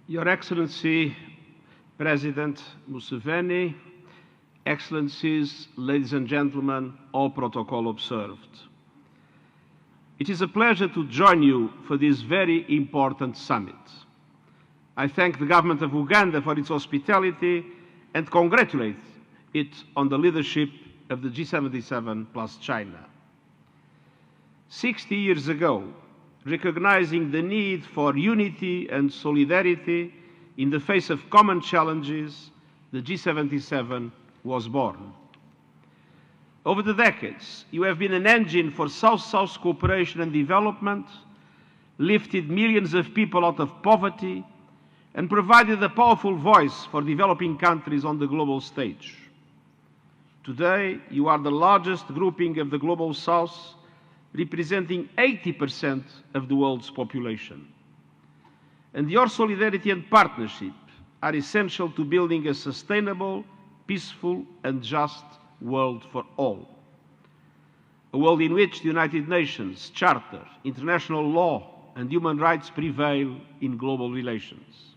Your Excellency, President Museveni, Excellencies, ladies and gentlemen, all protocol observed. It is a pleasure to join you for this very important summit. I thank the government of Uganda for its hospitality and congratulate it on the leadership of the G77 plus China. 60 years ago, recognizing the need for unity and solidarity in the face of common challenges, the G77 was born. Over the decades, you have been an engine for South-South cooperation and development, lifted millions of people out of poverty, and provided a powerful voice for developing countries on the global stage. Today, you are the largest grouping of the Global South, representing 80% of the world's population. And your solidarity and partnership are essential to building a sustainable, peaceful and just world for all. A world in which the United Nations Charter, international law and human rights prevail in global relations.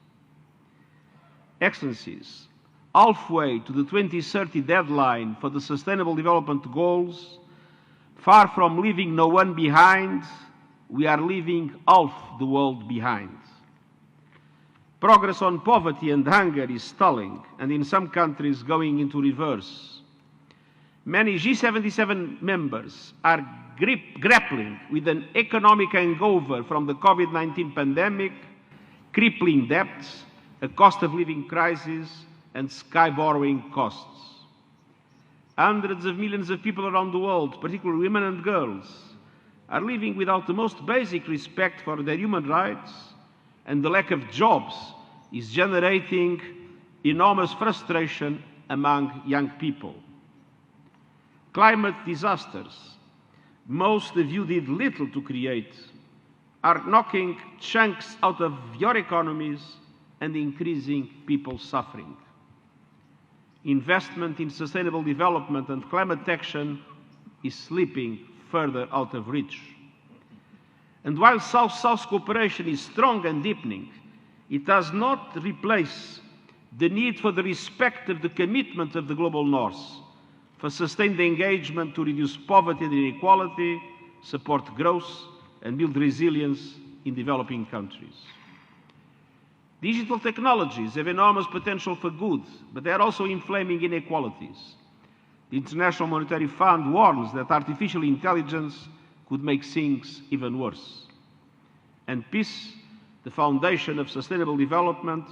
Excellencies, halfway to the 2030 deadline for the Sustainable Development Goals, far from leaving no one behind, we are leaving half the world behind. Progress on poverty and hunger is stalling, and in some countries going into reverse. Many G77 members are grappling with an economic hangover from the COVID-19 pandemic, crippling debts, a cost of living crisis, and sky-borrowing costs. Hundreds of millions of people around the world, particularly women and girls, are living without the most basic respect for their human rights, and the lack of jobs is generating enormous frustration among young people. Climate disasters, most of you did little to create, are knocking chunks out of your economies and increasing people's suffering. Investment in sustainable development and climate action is slipping further out of reach. And while South-South cooperation is strong and deepening, it does not replace the need for the respect of the commitment of the Global North, for sustained engagement to reduce poverty and inequality, support growth, and build resilience in developing countries. Digital technologies have enormous potential for good, but they are also inflaming inequalities. The International Monetary Fund warns that artificial intelligence could make things even worse. And peace, the foundation of sustainable development,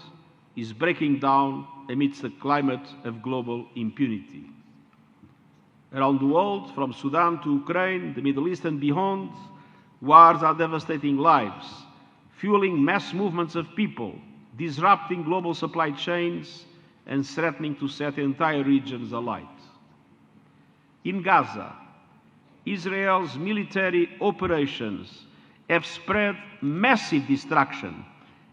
is breaking down amidst a climate of global impunity. Around the world, from Sudan to Ukraine, the Middle East and beyond, wars are devastating lives, fueling mass movements of people, disrupting global supply chains, and threatening to set entire regions alight. In Gaza, Israel's military operations have spread massive destruction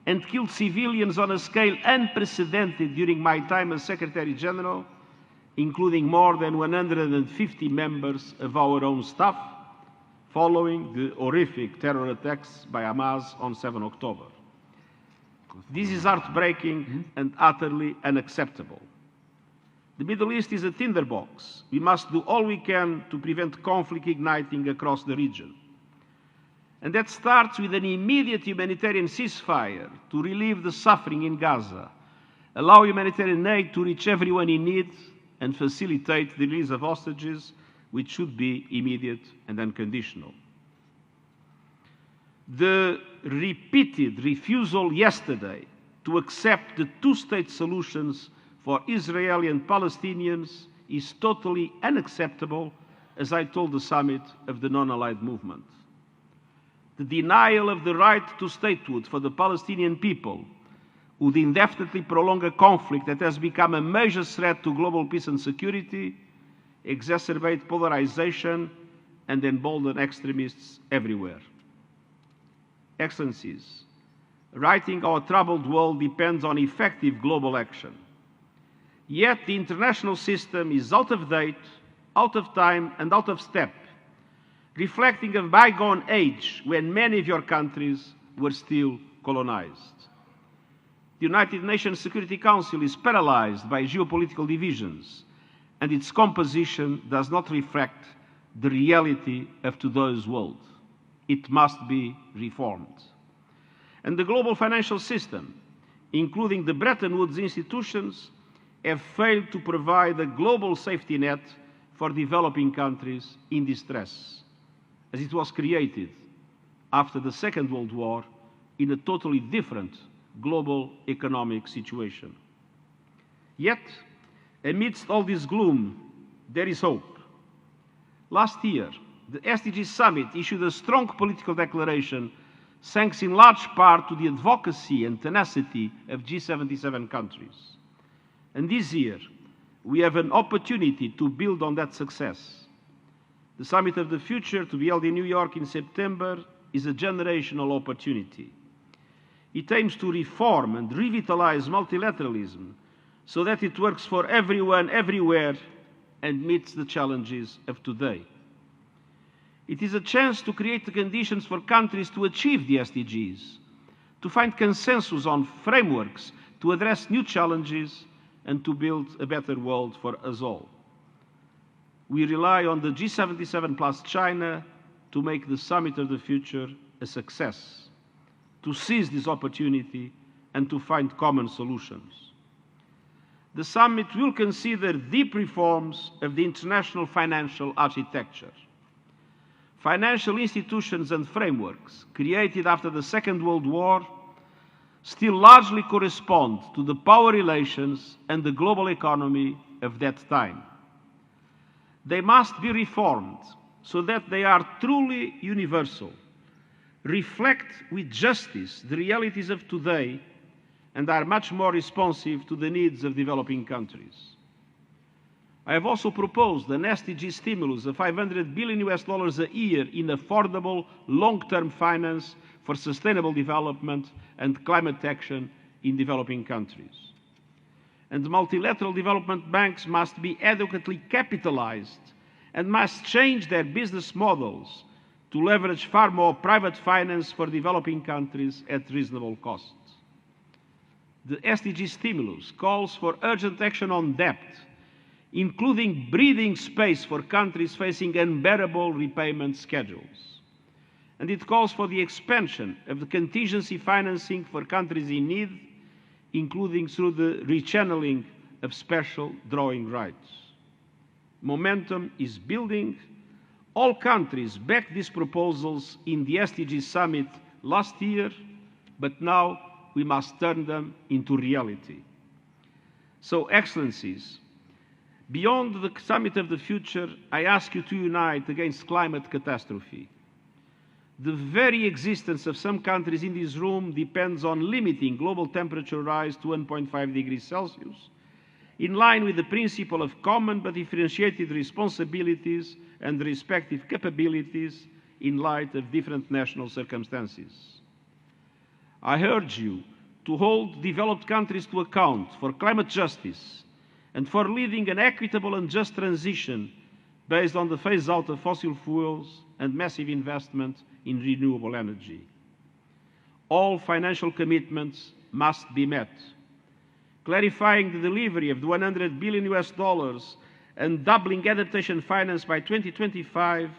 and killed civilians on a scale unprecedented during my time as Secretary General, including more than 150 members of our own staff, following the horrific terror attacks by Hamas on 7 October. This is heartbreaking and utterly unacceptable. The Middle East is a tinderbox. We must do all we can to prevent conflict igniting across the region. And that starts with an immediate humanitarian ceasefire to relieve the suffering in Gaza, allow humanitarian aid to reach everyone in need, and facilitate the release of hostages, which should be immediate and unconditional. The repeated refusal yesterday to accept the two-state solutions for Israeli and Palestinians is totally unacceptable, as I told the summit of the non-aligned movement. The denial of the right to statehood for the Palestinian people would indefinitely prolong a conflict that has become a major threat to global peace and security, exacerbate polarization, and embolden extremists everywhere. Excellencies, righting our troubled world depends on effective global action. Yet the international system is out of date, out of time, and out of step, reflecting a bygone age when many of your countries were still colonized. The United Nations Security Council is paralyzed by geopolitical divisions, and its composition does not reflect the reality of today's world. It must be reformed. And the global financial system, including the Bretton Woods institutions, have failed to provide a global safety net for developing countries in distress, as it was created after the Second World War in a totally different global economic situation. Yet, amidst all this gloom, there is hope. Last year, the SDG Summit issued a strong political declaration thanks in large part to the advocacy and tenacity of G77 countries. And this year, we have an opportunity to build on that success. The Summit of the Future, to be held in New York in September, is a generational opportunity. It aims to reform and revitalize multilateralism so that it works for everyone, everywhere, and meets the challenges of today. It is a chance to create the conditions for countries to achieve the SDGs, to find consensus on frameworks to address new challenges, and to build a better world for us all. We rely on the G77 plus China to make the Summit of the Future a success, to seize this opportunity and to find common solutions. The Summit will consider deep reforms of the international financial architecture. Financial institutions and frameworks created after the Second World War still largely correspond to the power relations and the global economy of that time. They must be reformed so that they are truly universal, reflect with justice the realities of today, and are much more responsive to the needs of developing countries. I have also proposed an SDG stimulus of $500 billion a year in affordable long-term finance for sustainable development and climate action in developing countries. And multilateral development banks must be adequately capitalized and must change their business models to leverage far more private finance for developing countries at reasonable costs. The SDG stimulus calls for urgent action on debt, including breathing space for countries facing unbearable repayment schedules. And it calls for the expansion of the contingency financing for countries in need, including through the rechanneling of special drawing rights. Momentum is building. All countries backed these proposals in the SDG Summit last year, but now we must turn them into reality. So, Excellencies, beyond the Summit of the Future, I ask you to unite against climate catastrophe. The very existence of some countries in this room depends on limiting global temperature rise to 1.5 degrees Celsius, in line with the principle of common but differentiated responsibilities and respective capabilities in light of different national circumstances. I urge you to hold developed countries to account for climate justice and for leading an equitable and just transition based on the phase-out of fossil fuels and massive investment in renewable energy. All financial commitments must be met. Clarifying the delivery of the $100 billion and doubling adaptation finance by 2025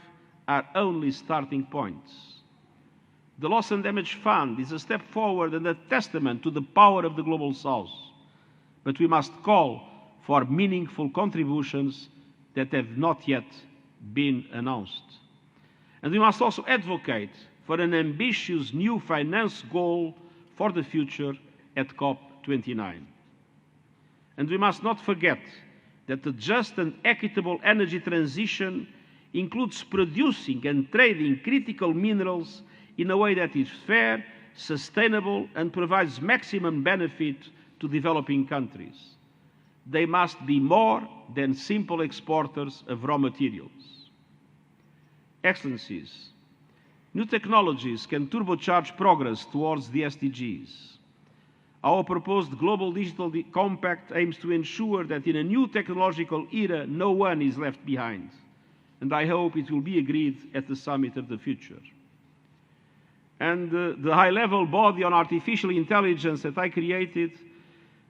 are only starting points. The Loss and Damage Fund is a step forward and a testament to the power of the Global South, but we must call for meaningful contributions that have not yet been announced. And we must also advocate for an ambitious new finance goal for the future at COP29. And we must not forget that the just and equitable energy transition includes producing and trading critical minerals in a way that is fair, sustainable, and provides maximum benefit to developing countries. They must be more than simple exporters of raw materials. Excellencies, new technologies can turbocharge progress towards the SDGs. Our proposed Global Digital Compact aims to ensure that in a new technological era, no one is left behind, and I hope it will be agreed at the Summit of the Future. And the high-level body on artificial intelligence that I created,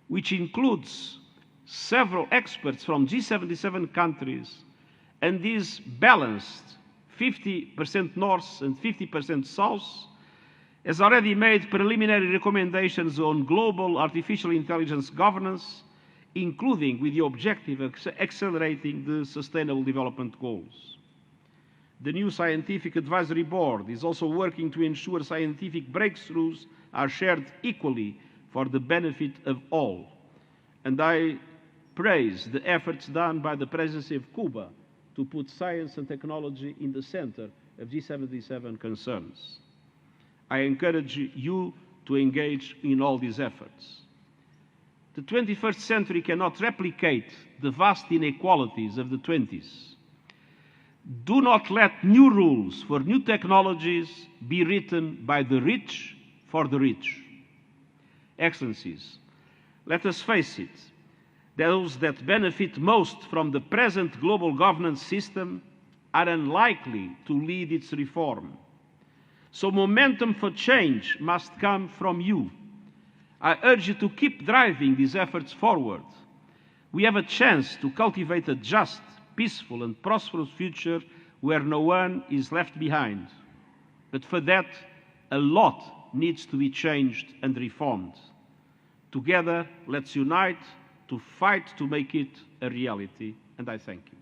which includes several experts from G77 countries, and is balanced 50% North and 50% South, has already made preliminary recommendations on global artificial intelligence governance, including with the objective of accelerating the Sustainable Development Goals. The new Scientific Advisory Board is also working to ensure scientific breakthroughs are shared equally for the benefit of all. And I praise the efforts done by the Presidency of Cuba to put science and technology in the center of G77 concerns. I encourage you to engage in all these efforts. The 21st century cannot replicate the vast inequalities of the 20s. Do not let new rules for new technologies be written by the rich for the rich. Excellencies, let us face it, those that benefit most from the present global governance system are unlikely to lead its reform. So momentum for change must come from you. I urge you to keep driving these efforts forward. We have a chance to cultivate a just, peaceful and prosperous future where no one is left behind. But for that, a lot needs to be changed and reformed. Together, let's unite to fight to make it a reality, and I thank you.